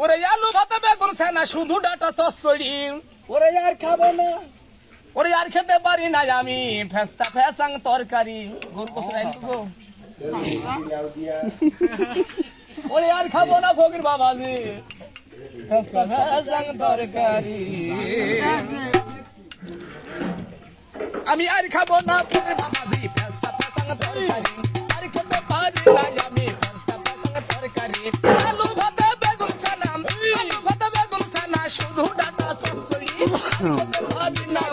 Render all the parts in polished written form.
ওরে আলু ভাতে বেগুন ছানা শুধু ডাটা চচ্চড়ি ওরে আর খাবো না। ওরে আর খেতে পারি না আমি ফেস্তা ফেসাং তরকারি ওরে আর খাবো না ফকির বাবাজি ফেস্তা ফেসাং তরকারি আমি আর খাবো না ফকির বাবাজি ফেস্তা ফেসাং তরকারি আর খেতে পারি না আমি ফেস্তা ফেসাং তরকারি আলু ভাতে বেগুন ছানা শুধু ডাটা চচ্চড়ি আর খেতে পারি না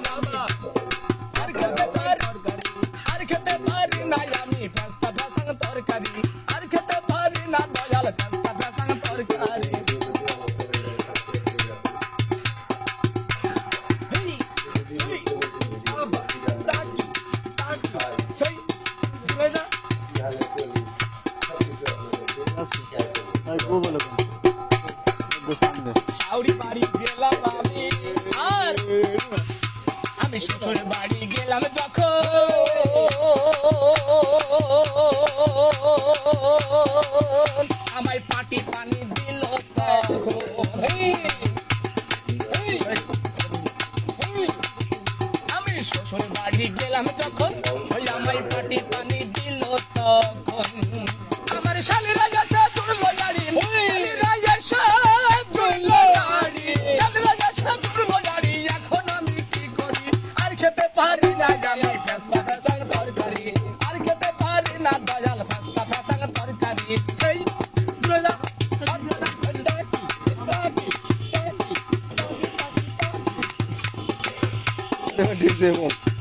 আর খেতে পারি না আমি ফেস্তা ফেসাং তরকারি আর খেতে পারি না দয়াল ফেস্তা ফেসাং তরকারি শাউরি বাড়ি গেলাম আমি আর আমি শ্বশুর বাড়ি গেলাম যখন আমায় পাটি পানি দিল আমি শ্বশুর বাড়ি গেলাম যখন ওই আমায় পাটি পানি দিল তখন আমার শালীরা গেছে তুললো গাড়ি শালীরা গেছে তুললো গাড়ি শালীরা গেছে তুললো গাড়ি এখন আমি কি করি আর খেতে পারি না আমি ফেস্তা ফেসাং তরকারি আর খেতে পারি না দয়াল ফেস্তা ফেসাং তরকারি সেই দুলা ঠিক আছে।